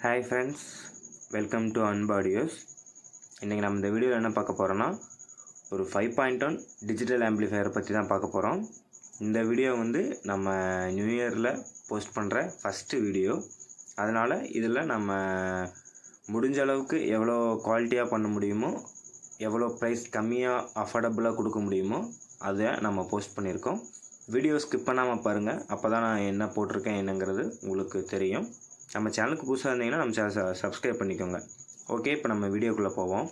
Hi friends, welcome to அன்பாடியோஸ். இன்றைக்கி நம்ம இந்த வீடியோவில் என்ன பார்க்க போகிறோன்னா, ஒரு 5.1 டிஜிட்டல் ஆம்பிளிஃபையரை பற்றி தான் பார்க்க போகிறோம். இந்த வீடியோ நம்ம நியூ இயரில் போஸ்ட் பண்ணுற ஃபஸ்ட்டு வீடியோ. அதனால் இதில் நம்ம முடிஞ்ச அளவுக்கு எவ்வளோ குவாலிட்டியாக பண்ண முடியுமோ, எவ்வளோ ப்ரைஸ் கம்மியாக அஃபோர்டபுளாக கொடுக்க முடியுமோ அதை நம்ம போஸ்ட் பண்ணியிருக்கோம். வீடியோ ஸ்கிப் பண்ணாமல் பாருங்கள், அப்போ தான் நான் என்ன போட்டிருக்கேன் என்னங்கிறது உங்களுக்கு தெரியும். நம்ம சேனலுக்கு புதுசாக இருந்தீங்கன்னா நம்ம சேனல் சப்ஸ்கிரைப் பண்ணிக்கோங்க. ஓகே, இப்போ நம்ம வீடியோக்குள்ளே போவோம்.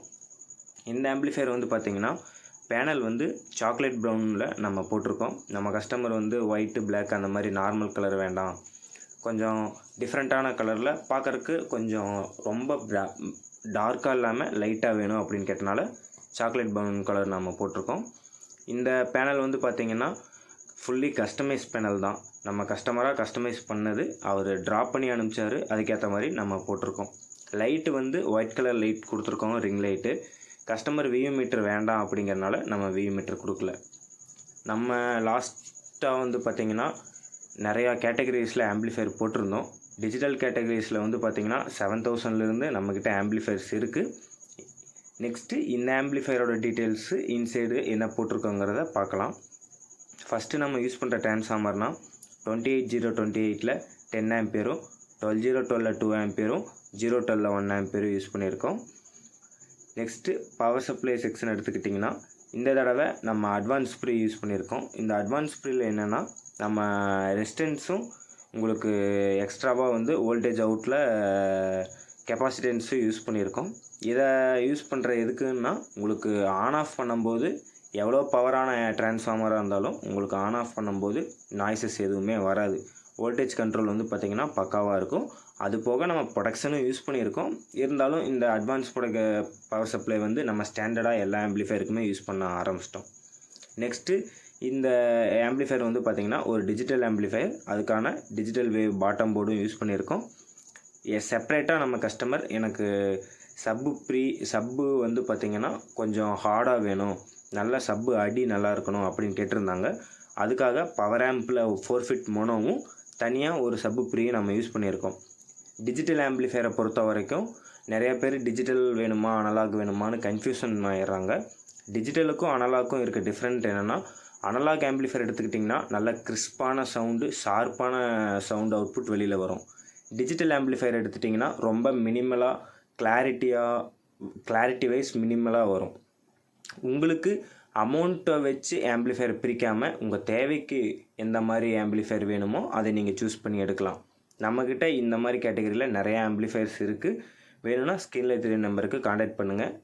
இந்த ஆம்பிளிஃபையர் பார்த்திங்கன்னா பேனல் சாக்லேட் ப்ரௌனில் நம்ம போட்டிருக்கோம். நம்ம கஸ்டமர் ஒயிட்டு பிளாக் அந்த மாதிரி நார்மல் கலர் வேண்டாம், கொஞ்சம் டிஃப்ரெண்ட்டான கலரில் பார்க்குறக்கு கொஞ்சம் ரொம்ப டார்க்காக இல்லாமல் லைட்டாக வேணும் அப்படின்னு கேட்டனால சாக்லேட் ப்ரௌன் கலர் நம்ம போட்டிருக்கோம். இந்த பேனல் பார்த்திங்கன்னா ஃபுல்லி கஸ்டமைஸ் பேனல் தான். நம்ம கஸ்டமராக கஸ்டமைஸ் பண்ணது, அவர் ட்ராப் பண்ணி அனுப்பிச்சார், அதுக்கேற்ற மாதிரி நம்ம போட்டிருக்கோம். லைட்டு ஒயிட் கலர் லைட் கொடுத்துருக்கோம், ring light. Customer view meter வேண்டாம் அப்படிங்கிறனால நம்ம வியூ மீட்டர் கொடுக்கல. நம்ம லாஸ்ட்டாக பார்த்திங்கன்னா நிறையா கேட்டகரிஸில் ஆம்பிளிஃபையர் போட்டிருந்தோம். டிஜிட்டல் கேட்டகரிஸில் பார்த்திங்கன்னா 7000லேருந்து நம்மக்கிட்ட ஆம்பிளிஃபையர்ஸ் இருக்குது. நெக்ஸ்ட்டு இந்த ஆம்பிளிஃபையரோட டீட்டெயில்ஸு இன்சைடு என்ன போட்டிருக்கோங்கிறத பார்க்கலாம். ஃபஸ்ட்டு நம்ம யூஸ் பண்ணுற டிரான்ஸ்ஃபார்மர்னால் 28028ல் 10 ஆம்பியரும், 12012ல் 2 ஆம்பியரும், 012ல் 1 ஆம்பியரும் யூஸ் பண்ணியிருக்கோம். நெக்ஸ்ட்டு பவர் சப்ளை செக்ஷன் எடுத்துக்கிட்டிங்கன்னா இந்த தடவை நம்ம அட்வான்ஸ் ப்ரீ யூஸ் பண்ணியிருக்கோம். இந்த அட்வான்ஸ் ப்ரீயில் என்னென்னா நம்ம ரெசிஸ்டன்ஸும் உங்களுக்கு எக்ஸ்ட்ராவாக வோல்டேஜ் அவுட்டில் கெப்பாசிட்டன்ஸும் யூஸ் பண்ணியிருக்கோம். இதை யூஸ் பண்ணுற எதுக்குன்னா உங்களுக்கு ஆன் ஆஃப் பண்ணும்போது எவ்வளோ பவரான டிரான்ஸ்ஃபார்மராக இருந்தாலும் உங்களுக்கு ஆன் ஆஃப் பண்ணும்போது நாய்ஸஸ் எதுவுமே வராது. வோல்டேஜ் கண்ட்ரோல் பார்த்திங்கன்னா பக்காவாக இருக்கும். அது போக நம்ம ப்ரொடக்ஷனும் யூஸ் பண்ணியிருக்கோம். இருந்தாலும் இந்த அட்வான்ஸ் பவர் சப்ளை நம்ம ஸ்டாண்டர்டாக எல்லா ஆம்பிளிஃபையருக்குமே யூஸ் பண்ண ஆரம்பிச்சிட்டோம். நெக்ஸ்ட்டு இந்த ஆம்பிளிஃபையர் பார்த்திங்கன்னா ஒரு டிஜிட்டல் ஆம்பிளிஃபையர், அதுக்கான டிஜிட்டல் வேவ் பாட்டம் போர்டும் யூஸ் பண்ணியிருக்கோம். செப்ரேட்டாக நம்ம கஸ்டமர் எனக்கு சப்பு பார்த்திங்கன்னா கொஞ்சம் ஹார்டாக வேணும், நல்ல சப்பு அடி நல்லா இருக்கணும் அப்படின்னு கேட்டிருந்தாங்க. அதுக்காக பவர் ஆம்பில் 4 ஃபீட் மோனோவும் தனியாக ஒரு சப்பு ப்ரீயும் நம்ம யூஸ் பண்ணியிருக்கோம். டிஜிட்டல் ஆம்பிளிஃபையரை பொறுத்த வரைக்கும் நிறைய பேர் டிஜிட்டல் வேணுமா அனலாக் வேணுமான்னு கன்ஃபியூஷன் ஆகிடுறாங்க. டிஜிட்டலுக்கும் அனலாக்கும் இருக்க டிஃப்ரெண்ட் என்னென்னா, அனலாக் ஆம்பிளிஃபையர் எடுத்துக்கிட்டிங்கன்னா நல்ல கிறிஸ்பான சவுண்டு, ஷார்ப்பான சவுண்டு அவுட்புட் வெளியில் வரும். டிஜிட்டல் ஆம்பிளிஃபையர் எடுத்துட்டிங்கன்னா ரொம்ப மினிமலாக கிளாரிட்டி வைஸ் மினிமலாக வரும். உங்களுக்கு அமௌண்ட்டை வச்சு ஆம்பிளிஃபையர் பிரிக்காமல் உங்கள் தேவைக்கு எந்த மாதிரி ஆம்பிளிஃபையர் வேணுமோ அதை நீங்கள் சூஸ் பண்ணி எடுக்கலாம். நம்மக்கிட்ட இந்த மாதிரி கேட்டகரியில் நிறையா ஆம்பிளிஃபையர்ஸ் இருக்குது. வேணும்னா ஸ்க்ரீனில் தெரிய நம்பருக்கு காண்டாக்ட் பண்ணுங்கள்.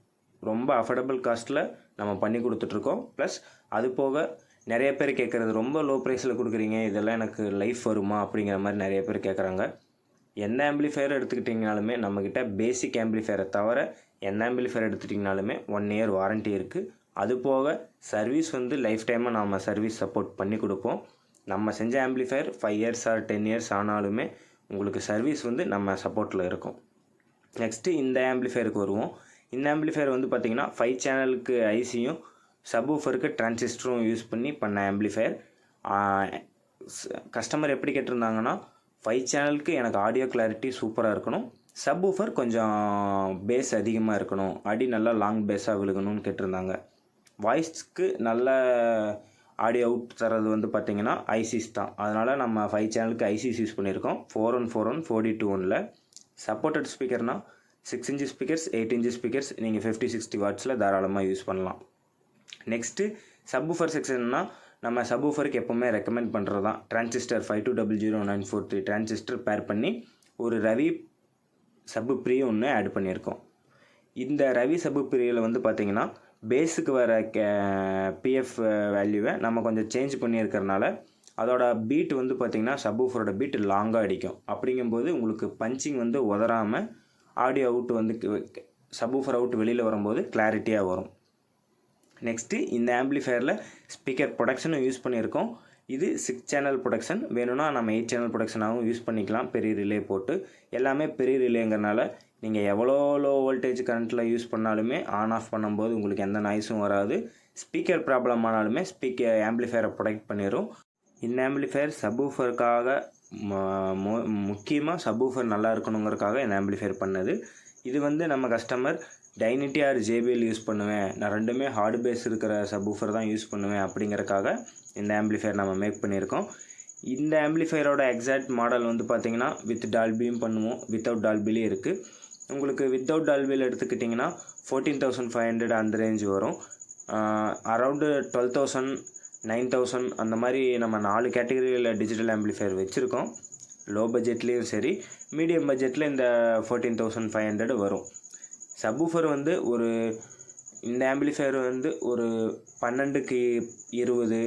ரொம்ப அஃபோர்டபுள் காஸ்ட்டில் நம்ம பண்ணி கொடுத்துட்ருக்கோம். ப்ளஸ் அது போக நிறைய பேர் கேட்குறது, ரொம்ப லோ ப்ரைஸில் கொடுக்குறீங்க, இதெல்லாம் எனக்கு லைஃப் வருமா அப்படிங்கிற மாதிரி நிறைய பேர் கேட்குறாங்க. எந்த ஆம்பிளிஃபையர் எடுத்துக்கிட்டிங்கனாலுமே நம்மக்கிட்ட பேசிக் ஆம்பிளிஃபையரை தவிர எந்த ஆம்பிளிஃபையர் எடுத்துட்டிங்கனாலுமே 1 இயர் வாரண்ட்டி இருக்குது. அது போக சர்வீஸ் லைஃப் டைமாக நாம் சர்வீஸ் சப்போர்ட் பண்ணி கொடுப்போம். நம்ம செஞ்ச ஆம்பிளிஃபையர் 5 இயர்ஸ் ஆர் 10 இயர்ஸ் ஆனாலுமே உங்களுக்கு சர்வீஸ் நம்ம சப்போர்ட்டில் இருக்கும். நெக்ஸ்ட்டு இந்த ஆம்பிளிஃபையருக்கு வருவோம். இந்த ஆம்பிளிஃபையர் பார்த்திங்கன்னா 5 சேனலுக்கு ஐசியும் சப்வூஃபருக்கு டிரான்சிஸ்டரும் யூஸ் பண்ணி பண்ண ஆம்பிளிஃபையர். கஸ்டமர் எப்படி கேட்டிருந்தாங்கன்னா 5 சேனலுக்கு எனக்கு ஆடியோ கிளாரிட்டி சூப்பராக இருக்கணும், சப்வூஃபர் கொஞ்சம் பேஸ் அதிகமாக இருக்கணும், அடி நல்லா லாங் பேஸாக விழுகணும்னு கேட்டிருந்தாங்க. வாய்ஸ்க்கு நல்ல ஆடியோ அவுட் தரது பார்த்திங்கன்னா ஐசிஸ் தான். அதனால் நம்ம 5 சேனலுக்கு ஐசிஸ் யூஸ் பண்ணியிருக்கோம். 4141 4D21ல் சப்போர்ட்டட் ஸ்பீக்கர்னால் 6 இன்ச்சு ஸ்பீக்கர்ஸ், 8 இன்ச்சு ஸ்பீக்கர்ஸ் நீங்கள் 50-60 வாட்ஸில் தாராளமாக யூஸ் பண்ணலாம். நெக்ஸ்ட்டு சப்வூஃபர் செக்ஷன்னா நம்ம சப்வூஃபருக்கு எப்போவுமே ரெக்கமெண்ட் பண்ணுறது தான் டிரான்சிஸ்டர் 5200943 டிரான்சிஸ்டர் பேர் பண்ணி ஒரு ரவி சப்பு ப்ரீ ஒன்று ஆட் பண்ணியிருக்கோம். இந்த ரவி சப்பு ப்ரீயில் பார்த்திங்கன்னா பேஸுக்கு வர பிஎஃப் வேல்யூவை நம்ம கொஞ்சம் சேஞ்ச் பண்ணியிருக்கிறனால அதோட பீட் பார்த்திங்கன்னா சப்வூஃபரோட பீட் லாங்காக அடிக்கும். அப்படிங்கும்போது உங்களுக்கு பஞ்சிங் உதறாமல் ஆடியோ அவுட் சப்வூஃபர் அவுட் வெளியில் வரும்போது கிளாரிட்டியாக வரும். நெக்ஸ்ட்டு இந்த ஆம்பிளிஃபையரில் ஸ்பீக்கர் ப்ரொடக்ஷனும் யூஸ் பண்ணியிருக்கோம். இது 6 சேனல் ப்ரொடக்ஷன், வேணும்னா நம்ம 8 சேனல் ப்ரொடக்ஷனாகவும் யூஸ் பண்ணிக்கலாம். பெரிய ரிலே போட்டு எல்லாமே பெரிய ரிலேங்கிறனால நீங்கள் எவ்வளோ லோ வோல்டேஜ் கரண்ட்டில் யூஸ் பண்ணாலுமே ஆன் ஆஃப் பண்ணும்போது உங்களுக்கு எந்த நாய்ஸும் வராது. ஸ்பீக்கர் ப்ராப்ளம் ஆனாலுமே ஆம்பிளிஃபையரை ப்ரொடெக்ட் பண்ணிடும். இந்த ஆம்பிளிஃபையர் சப்வூஃபருக்காக முக்கியமாக சப்வூஃபர் நல்லா இருக்கணுங்கிறதுக்காக இந்த ஆம்பிளிஃபையர் பண்ணது. இது வந்து நம்ம கஸ்டமர் டைனிட்டி ஆர் JBL யூஸ் பண்ணுவேன், நான் ரெண்டுமே ஹார்டு பேஸ் இருக்கிற சப்வூஃபர் தான் யூஸ் பண்ணுவேன் அப்படிங்கிறக்காக இந்த ஆம்பிளிஃபையர் நம்ம மேக் பண்ணியிருக்கோம். இந்த ஆம்பிளிஃபையரோட எக்ஸாக்ட் மாடல் வந்து பார்த்திங்கன்னா வித் டால்பியும் பண்ணுவோம், வித்தவுட் டால்பிலையும் இருக்குது. உங்களுக்கு வித்தவுட் டால்பியில் எடுத்துக்கிட்டிங்கன்னா 14,500 அந்த ரேஞ்ச் வரும். அரவுண்டு 12,000 9,000 அந்த மாதிரி நம்ம 4 கேட்டகரியில் டிஜிட்டல் ஆம்பிளிஃபையர் வச்சுருக்கோம். லோ பட்ஜெட்லேயும் சரி, மீடியம் பட்ஜெட்டில் இந்த 14,500 வரும். சப்வூஃபர் வந்து இந்த ஆம்பிளிஃபையர் வந்து ஒரு 12க்கு 20,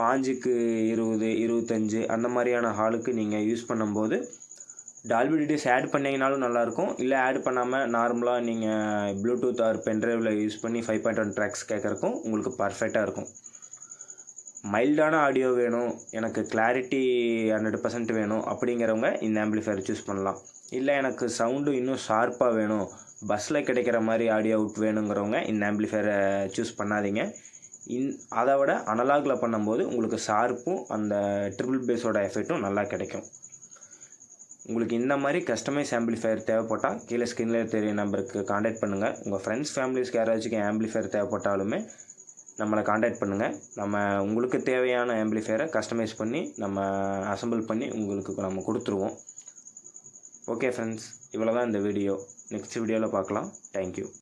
5க்கு 20, 25 அந்த மாதிரியான ஹாலுக்கு நீங்கள் யூஸ் பண்ணும்போது டால்பி டிடிஎஸ் ஆட் பண்ணிங்கனாலும் நல்லாயிருக்கும். இல்லை ஆட் பண்ணாமல் நார்மலாக நீங்கள் ப்ளூடூத் ஆர் பென்ட்ரைவில் யூஸ் பண்ணி 5.1 ட்ராக்ஸ் கேட்குறக்கும் உங்களுக்கு பர்ஃபெக்டாக இருக்கும். மைல்டான ஆடியோ வேணும், எனக்கு கிளாரிட்டி 100% வேணும் அப்படிங்கிறவங்க இந்த ஆம்பிளிஃபையர் சூஸ் பண்ணலாம். இல்லை எனக்கு சவுண்டு இன்னும் ஷார்ப்பாக வேணும், பஸ்ஸில் கிடைக்கிற மாதிரி ஆடியோ அவுட் வேணுங்கிறவங்க இந்த ஆம்பிளிஃபையரை சூஸ் பண்ணாதீங்க. அதை விட அனலாகில் பண்ணும்போது உங்களுக்கு ஷார்ப்பும் அந்த ட்ரிபிள் பேஸோட எஃபெக்ட்டும் நல்லா கிடைக்கும். உங்களுக்கு இந்த மாதிரி கஸ்டமைஸ் ஆம்பிளிஃபையர் தேவைப்பட்டால் கீழே ஸ்க்ரீனில் தெரிய நம்பருக்கு காண்டாக்ட் பண்ணுங்கள். உங்கள் ஃப்ரெண்ட்ஸ் ஃபேமிலிஸ்க்கு யாராச்சும் ஆம்பிளிஃபையர் தேவைப்பட்டாலுமே நம்மளை காண்டாக்ட் பண்ணுங்கள். நம்ம உங்களுக்கு தேவையான ஆம்பிளிஃபையரை கஸ்டமைஸ் பண்ணி நம்ம அசம்பிள் பண்ணி உங்களுக்கு நம்ம கொடுத்துருவோம். ஓகே ஃப்ரெண்ட்ஸ், இவ்வளோ தான் இந்த வீடியோ. நெக்ஸ்ட் வீடியோவில் பார்க்கலாம். தேங்க்யூ.